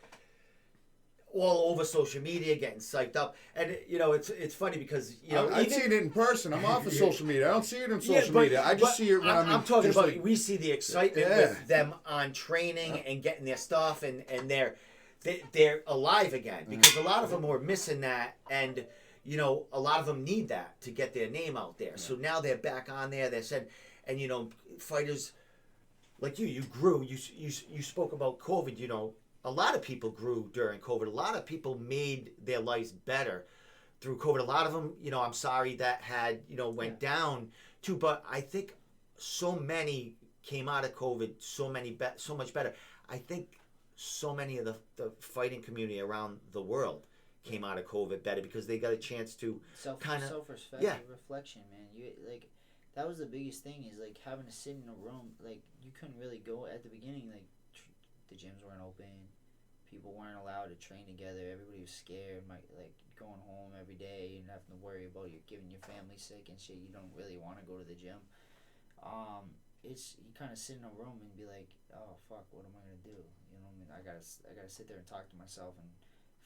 all over social media getting psyched up, and you know it's funny because you know I've seen it in person. I'm off of social media. I don't see it on social media. I just see it when I'm talking about. like, we see the excitement with them on training and getting their stuff, and they're alive again because a lot of them were missing that, and you know a lot of them need that to get their name out there. So now they're back on there. They said. And you know, fighters like you grew. You spoke about COVID. You know, a lot of people grew during COVID. A lot of people made their lives better through COVID. A lot of them, you know, I'm sorry that had went down too. But I think so many came out of COVID so much better. I think so many of the fighting community around the world came out of COVID better because they got a chance to kind of reflection, man. You like. That was the biggest thing is like having to sit in a room. Like you couldn't really go at the beginning. Like the gyms weren't open, people weren't allowed to train together. Everybody was scared. Like going home every day and having to worry about you getting your family sick and shit. You don't really want to go to the gym. It's you kind of sit in a room and be like, oh fuck, what am I gonna do? You know what I mean? I gotta sit there and talk to myself and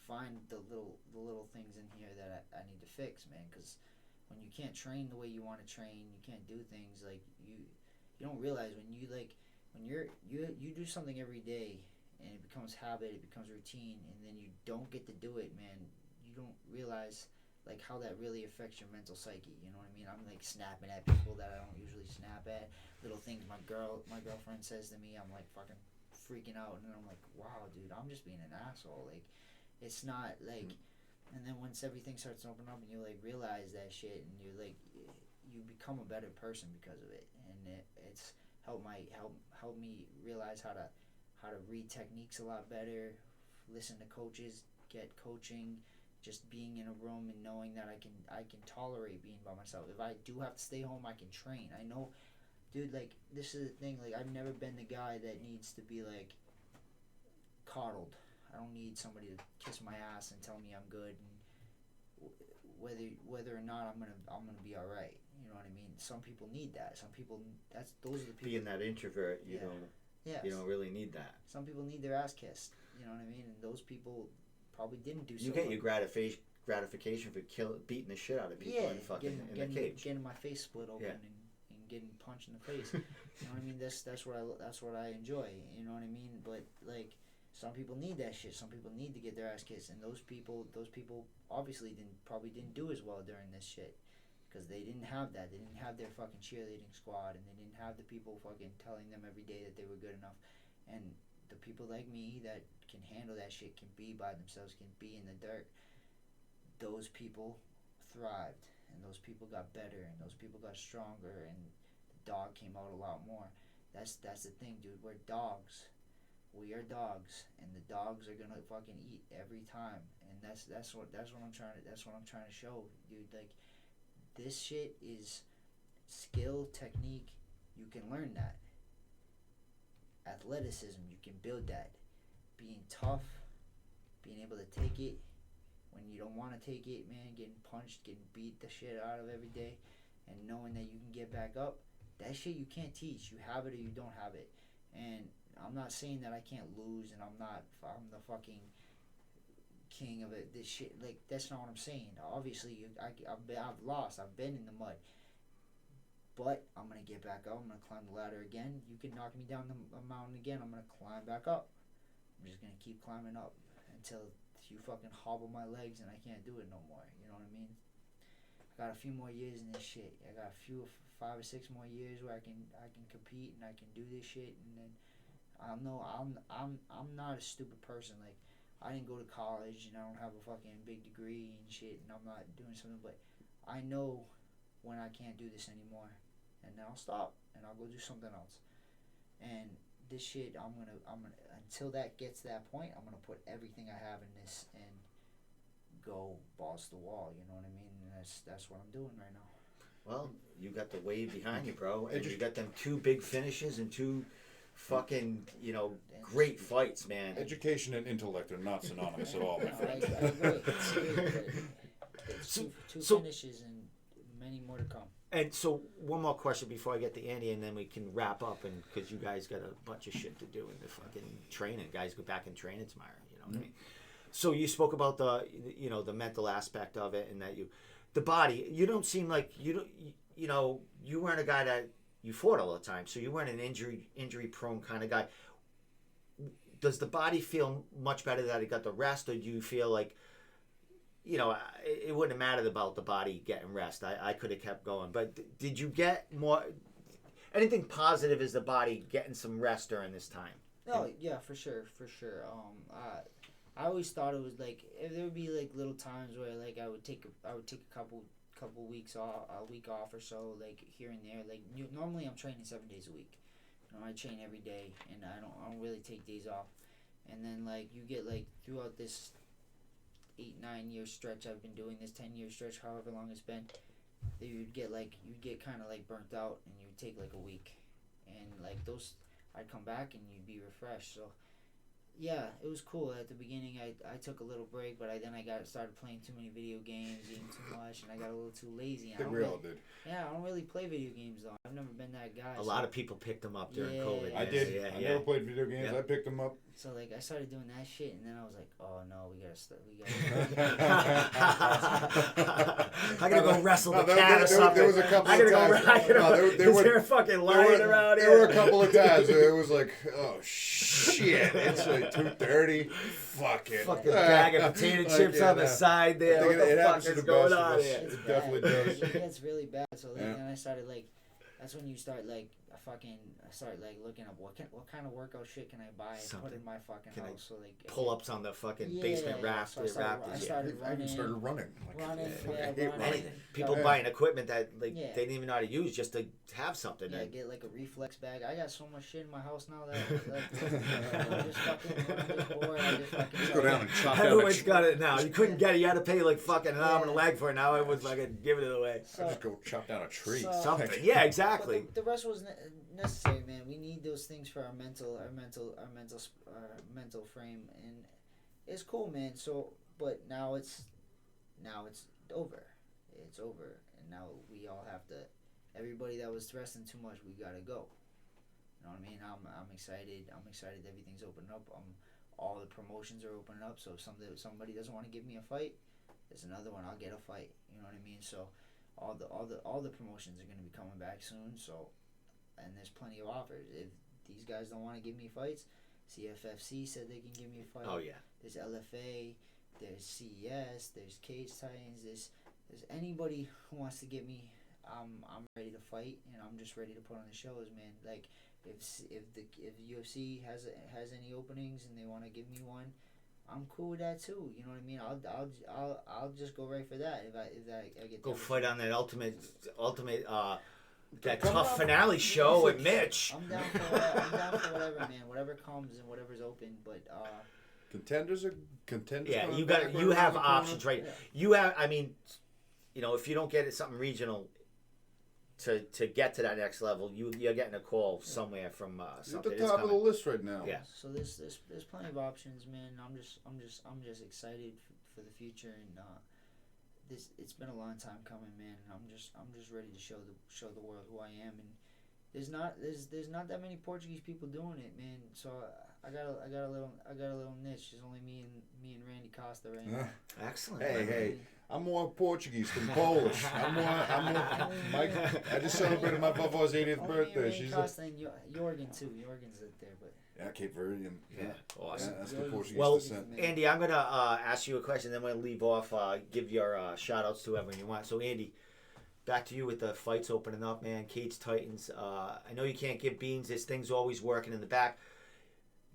find the little things in here that I need to fix, man, because. When you can't train the way you want to train, you can't do things like you don't realize when you do something every day and it becomes habit, it becomes routine, and then you don't get to do it, man. You don't realize like how that really affects your mental psyche. You know what I mean? I'm like snapping at people that I don't usually snap at. Little things my girlfriend says to me, I'm like fucking freaking out, and I'm like, wow, dude, I'm just being an asshole. Like, it's not like. And then once everything starts to open up and you like realize that shit and you like you become a better person because of it, and it's helped me realize how to read techniques a lot better, listen to coaches, get coaching, just being in a room and knowing that I can tolerate being by myself. If I do have to stay home, I can train. I know, dude, like this is the thing, like I've never been the guy that needs to be like coddled. I don't need somebody to kiss my ass and tell me I'm good, and whether or not I'm gonna be all right. You know what I mean? Some people need that. Some people those are the people. Being that introvert, you don't really need that. Some people need their ass kissed. You know what I mean? And those people probably didn't do so. You get your gratification for beating the shit out of people in the cage. Getting my face split open and getting punched in the face. You know what I mean? That's what I enjoy. You know what I mean? But like. Some people need that shit. Some people need to get their ass kissed, and those people obviously probably didn't do as well during this shit, because they didn't have that. They didn't have their fucking cheerleading squad, and they didn't have the people fucking telling them every day that they were good enough. And the people like me that can handle that shit, can be by themselves, can be in the dirt. Those people thrived, and those people got better, and those people got stronger, and dog came out a lot more. That's the thing, dude. We're dogs. We are dogs, and the dogs are gonna fucking eat every time. And that's what I'm trying to show, dude. Like, this shit is skill, technique. You can learn that. Athleticism, you can build that. Being tough, being able to take it when you don't want to take it, man. Getting punched, getting beat the shit out of every day, and knowing that you can get back up. That shit you can't teach. You have it or you don't have it. And I'm not saying that I can't lose and I'm the fucking king of it. This shit, like, that's not what I'm saying. Obviously, I've lost. I've been in the mud. But I'm going to get back up. I'm going to climb the ladder again. You can knock me down the mountain again. I'm going to climb back up. I'm just going to keep climbing up until you fucking hobble my legs and I can't do it no more. You know what I mean? I got a few more years in this shit. I got a few 5 or 6 more years where I can compete and I can do this shit, and then I'm not a stupid person. Like, I didn't go to college and I don't have a fucking big degree and shit, and I'm not doing something, but I know when I can't do this anymore, and then I'll stop and I'll go do something else. And this shit, I'm gonna until that gets to that point, I'm gonna put everything I have in this and go balls to the wall. You know what I mean? And that's what I'm doing right now. Well, you got the wave behind you, bro, and you got them 2 big finishes and 2 fucking, great fights, man. Education and intellect are not synonymous at all, my friend. I agree. It's two finishes and many more to come. And so, one more question before I get to Andy, and then we can wrap up, and because you guys got a bunch of shit to do in the fucking training. Guys go back and training tomorrow, you know what I mean? So you spoke about the mental aspect of it, and that the body. You don't seem like you weren't a guy that you fought all the time, so you weren't an injury prone kind of guy. Does the body feel much better that it got the rest, or do you feel like, it wouldn't have mattered about the body getting rest? I could have kept going, but did you get more? Anything positive is the body getting some rest during this time? No, yeah, for sure. I always thought it was like, if there would be like little times where like I would take a couple weeks off, a week off or so, like here and there. Like normally I'm training 7 days a week. I train every day, and I don't really take days off. And then like you get like throughout this 8-9 year stretch I've been doing this, 10-year stretch, however long it's been, you'd get kind of like burnt out, and you'd take like a week, and like those I'd come back and you'd be refreshed. So yeah, it was cool. At the beginning, I took a little break, but then I started playing too many video games, eating too much, and I got a little too lazy. I think we all did. Yeah, I don't really play video games, though. I've never been that guy. A lot of people picked them up during COVID. I did. Yeah, I never played video games. I picked them up. So, like, I started doing that shit, and then I was like, oh, no, we gotta I gotta go wrestle the cat or something. There was a couple of times. Is there a fucking lion around here? There were a couple of times. It was like, oh, shit. It's like 2:30. Fuck it. Fucking bag of potato chips on the side there. What the fuck is going on here? It definitely does. It gets really bad. So then I started, like, that's when you start, like, I started like looking up what kind of workout shit can I buy and put in my fucking house. So like pull-ups on the fucking basement rafters. So I started running. Running. People buying equipment that they didn't even know how to use just to have something. Yeah, get like a reflex bag. I got so much shit in my house now that I'm just bored. I just go down and chop down. Everyone's got it now. You couldn't get it. You had to pay like fucking an arm and a leg for it. Now it was like giving it away. I just go chop down a tree. Something. Yeah, exactly. The rest was necessary, man. We need those things for our mental frame, and it's cool, man. So, but now it's over. It's over, and now we all have to. Everybody that was resting too much, we gotta go. You know what I mean? I'm excited. I'm excited. Everything's opening up. All the promotions are opening up. So if somebody doesn't want to give me a fight, there's another one. I'll get a fight. You know what I mean? So all the promotions are gonna be coming back soon. So. And there's plenty of offers. If these guys don't want to give me fights, CFFC said they can give me a fight. Oh yeah. There's LFA, there's CES, there's Cage Titans. There's anybody who wants to give me. I'm ready to fight, and I'm just ready to put on the shows, man. Like if UFC has any openings and they want to give me one, I'm cool with that too. You know what I mean? I'll just go right for that if I get go fight on that ultimate that tough finale show with Mitch. I'm down for whatever, man. Whatever comes and whatever's open. But Contenders. Yeah, coming you back you right have around the options, corner. right? Yeah. You have, I mean, if you don't get it something regional to get to that next level, you're getting a call somewhere from You're something. at the It's top of the coming. list right now. Yeah. So there's plenty of options, man. I'm just excited for the future, and it's been a long time coming, man. And I'm just ready to show the world who I am. And there's not that many Portuguese people doing it, man. So I got a little niche. There's only me and Randy Costa right now. Excellent. Hey, I'm more Portuguese than Polish. I'm more Mike. I just celebrated my Vava's 80th Only birthday. Randy She's Costa and Jorgen too. Jorgen's up there, but Cape Verdean. Yeah, awesome. Yeah, that's the Portuguese Well, descent. Andy, I'm gonna ask you a question, then we're gonna leave off. Give your shout outs to whoever you want. So, Andy, back to you with the fights opening up, man. Cage Titans. I know you can't give beans. There's things always working in the back.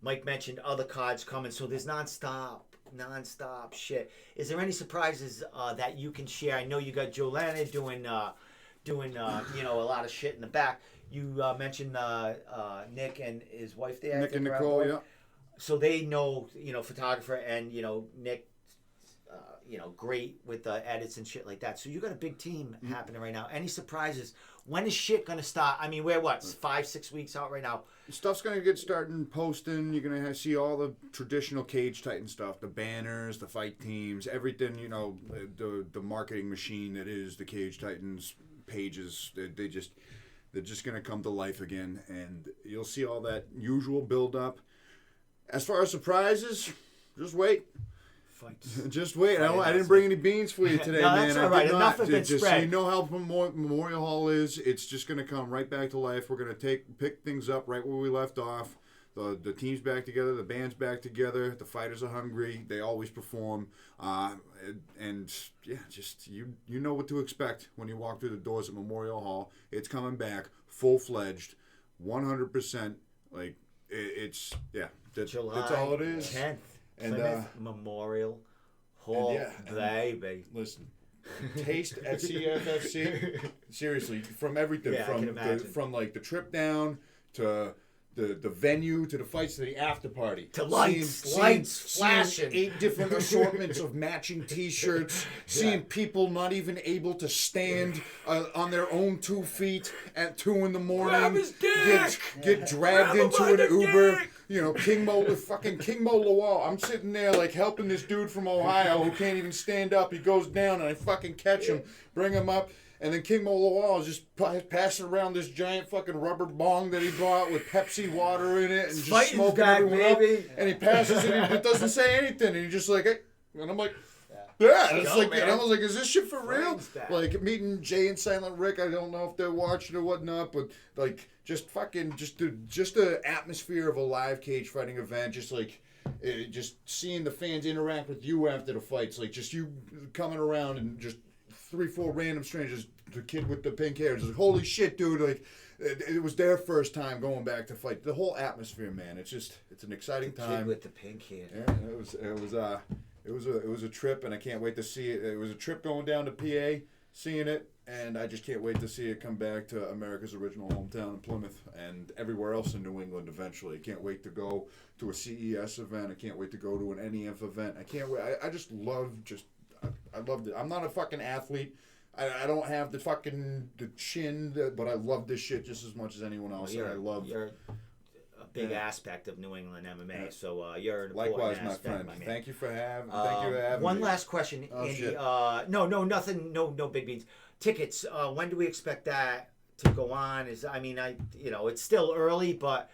Mike mentioned other cards coming, so there's nonstop shit. Is there any surprises that you can share? I know you got Joe Leonard doing a lot of shit in the back. You mentioned Nick and his wife there. Nick and Nicole, yeah. So they know, photographer, and Nick, great with the edits and shit like that. So you got a big team happening right now. Any surprises? When is shit gonna start? I mean, we're 5-6 weeks out right now. Stuff's gonna get starting posting. You're gonna see all the traditional Cage Titan stuff, the banners, the fight teams, everything. The marketing machine that is the Cage Titans pages. They're just gonna come to life again, and you'll see all that usual build up. As far as surprises, just wait. Fights. Just wait. Fight I didn't bring any beans for you today, No, man. that's I all right. did Enough not. of it Just so spread. you know how Memorial Hall is. It's just going to come right back to life. We're going to pick things up right where we left off. The team's back together. The band's back together. The fighters are hungry. They always perform. And yeah, just you know what to expect when you walk through the doors at Memorial Hall. It's coming back full-fledged, 100%. Like it's July that's all it is. 10th. And Plymouth Memorial Hall, baby. Listen, taste at CFFC. Seriously, from everything, Yeah, I can imagine. from like the trip down to the venue to the fights to the after party To lights flashing. 8 different assortments of matching T-shirts, seeing people not even able to stand on their own 2 feet at 2 in the morning, get dragged into an Uber. King Mo Lawal. I'm sitting there like helping this dude from Ohio who can't even stand up. He goes down and I fucking catch him, bring him up. And then King Mo Lawal is just passing around this giant fucking rubber bong that he brought with Pepsi water in it and just Fighting's smoking back, everyone baby. up. And he passes it and it doesn't say anything. And he's just like, hey. And I'm like, yeah. And it's Go, like, man. and I was like, is this shit for real? Fighting's back. Like meeting Jay and Silent Rick. I don't know if they're watching or whatnot, but like just the atmosphere of a live cage fighting event. Just like. Just seeing the fans interact with you after the fights. Like just you coming around and just 3-4 random strangers, the kid with the pink hair, just like, holy shit, dude! Like, it was their first time going back to fight. The whole atmosphere, man. It's an exciting time. Kid with the pink hair. Yeah, it was a trip, and I can't wait to see it. It was a trip going down to PA, seeing it, and I just can't wait to see it come back to America's original hometown in Plymouth and everywhere else in New England eventually. I can't wait to go to a CES event. I can't wait to go to an NEF event. I can't wait. I just love I loved it. I'm not a fucking athlete. I don't have the chin, but I love this shit just as much as anyone else. You're a big Yeah. aspect of New England MMA, so you're an Likewise, important my aspect, friend. my man. Thank you for having One me. last question, Oh, Andy. shit. No, nothing. No big beans. Tickets. When do we expect that to go on? It's still early, but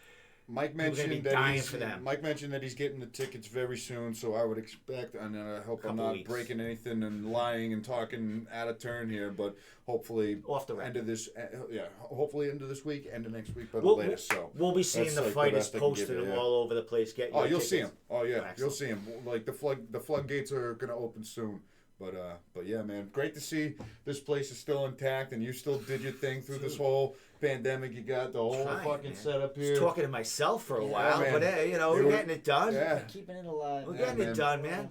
Mike We're gonna be mentioned dying for them. Mike mentioned that he's getting the tickets very soon, so I would expect, and I hope I'm Couple not weeks. breaking anything and lying and talking out of turn here, but hopefully Off the record. end of this, hopefully into this week, end of next week, by the We'll- latest. So we'll be seeing that's the like the fighters best I can give posted you, yeah. all over the place. Get Oh, your you'll see tickets. him. Oh yeah, Excellent. you'll see him. Like the floodgates are gonna open soon. But yeah, man, great to see this place is still intact and you still did your thing through this whole pandemic. You got the whole fucking setup here. I was talking to myself for a Yeah, while, man. but hey, we're getting it done. Yeah. Keeping it alive. We're man. getting it done, man.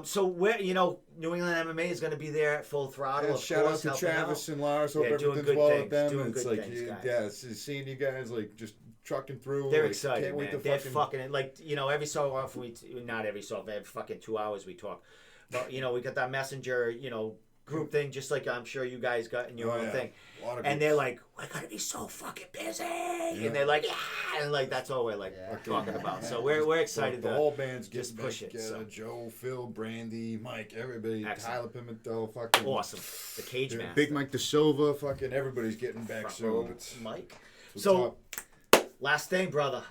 So where New England MMA is going to be there at full throttle. Yeah, of shout out course, to helping Travis out. and Lars. Hope Yeah, doing everything's good well things, with them. doing It's good like, things, guys. yeah, seeing you guys like just trucking through. They're like, excited, can't wait man. to They're fucking like every so often not every so often, every fucking 2 hours we talk, but we got that messenger group thing just like I'm sure you guys got in your own thing, and they're like, we're gonna be so fucking busy, and they're like, yeah, and like that's all we're like talking about. So we're excited. The whole band's just getting push back it. So. together. Joe, Phil, Brandy, Mike, everybody. Excellent. Tyler Pimentel, fucking Awesome. The cage master. Big Mike De Silva, fucking everybody's getting back Front row soon. It's Mike. it's So top. last thing, brother.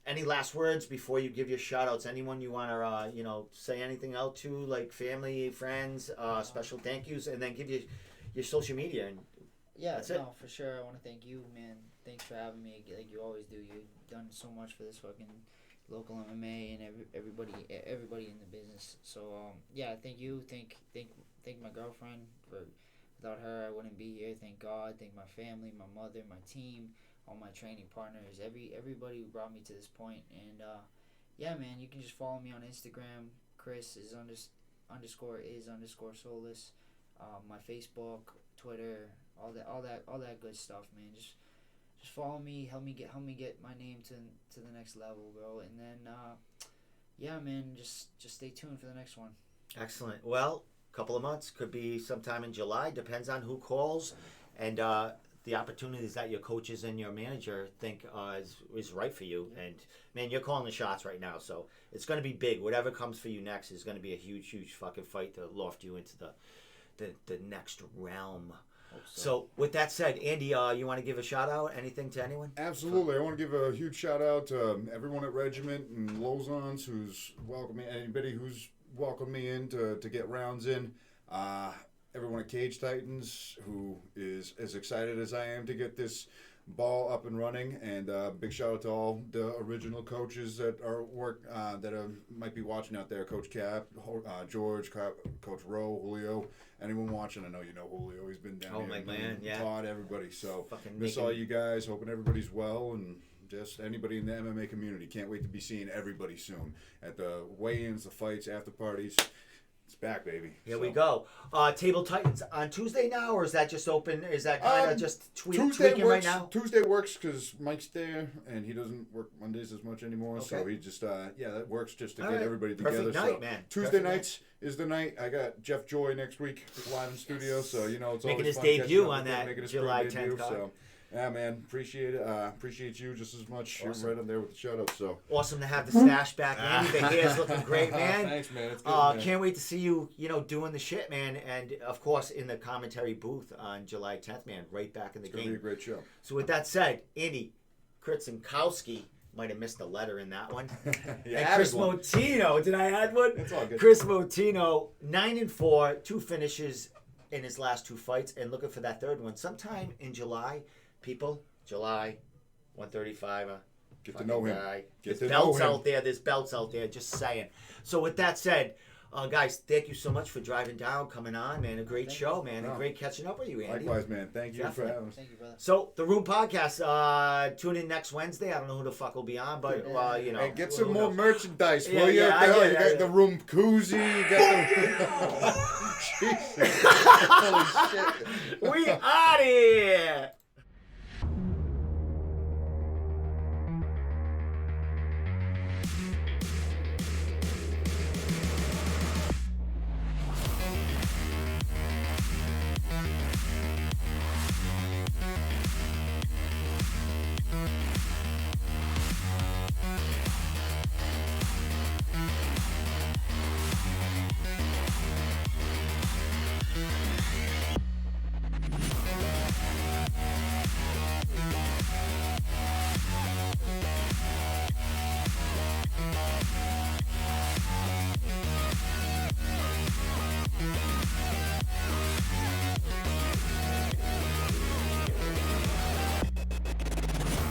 Any last words before you give your shout outs? Anyone you want to, say anything out to, like family, friends, special thank yous, and then give you your social media. And Yeah, that's it. no, for sure. I want to thank you, man. Thanks for having me, like you always do. You've done so much for this fucking local MMA and everybody in the business. So yeah, thank you. Thank my girlfriend for. Without her, I wouldn't be here. Thank God. Thank my family, my mother, my team, all my training partners, everybody who brought me to this point. And yeah, man, you can just follow me on Instagram. Kris is _is_ soulless. My Facebook, Twitter, all that good stuff, man. Just follow me. Help me get my name to the next level, bro. And then yeah, man, just stay tuned for the next one. Excellent. Well, couple of months, could be sometime in July, depends on who calls and the opportunities that your coaches and your manager think is right for you. And man, you're calling the shots right now, so it's going to be big. Whatever comes for you next is going to be a huge fucking fight to loft you into the next realm. So with that said, Andy, you want to give a shout out? Anything to anyone? Absolutely. I want to give a huge shout out to everyone at Regiment and Lozons who's welcomed me, anybody who's welcomed me in to get rounds in. Everyone at Cage Titans who is as excited as I am to get this ball up and running, and big shout out to all the original coaches that might be watching out there. Coach Cap, George, Coach Rowe, Julio, anyone watching. I know you know Julio, he's been down here. My man, yeah. Todd, everybody. So miss all you guys, hoping everybody's well, and just anybody in the MMA community. Can't wait to be seeing everybody soon at the weigh-ins, the fights, after parties. It's back, baby. Here we go. Table Titans on Tuesday now, or is that just open? Is that kind of just tweaking works, right now? Tuesday works because Mike's there, and he doesn't work Mondays as much anymore. Okay. So he just, that works just to get everybody together. Perfect night, man. Tuesday nights is the night. I got Jeff Joy next week live in studio, so it's making always his fun debut up on that July 10th card. So. Yeah, man, appreciate it. Appreciate you just as much. Awesome. You're right up there with the shout-outs, so. Awesome to have the stash back, Andy. The hair's looking great, man. Thanks, man. It's good, man. Can't wait to see you, doing the shit, man. And, of course, in the commentary booth on July 10th, man. Right back in the game. It's going to be a great show. So, with that said, Andy Kurzontkowski might have missed a letter in that one. And Kris Moutinho, did I add one? It's all good. Kris Moutinho, 9-4, 2 finishes in his last 2 fights, and looking for that third one sometime in July. People, July, 135. Get to know him. There's belts out there. There's belts out there. Just saying. So with that said, guys, thank you so much for driving down, coming on, man. A great show, man. And great catching up with you, Andy. Likewise, man. Thank you for having us. Thank you, brother. So the Room Podcast. Tune in next Wednesday. I don't know who the fuck will be on, but And get some more merchandise, will you? Yeah, you got the Room koozie. You got the. Jesus. Holy shit. We out here.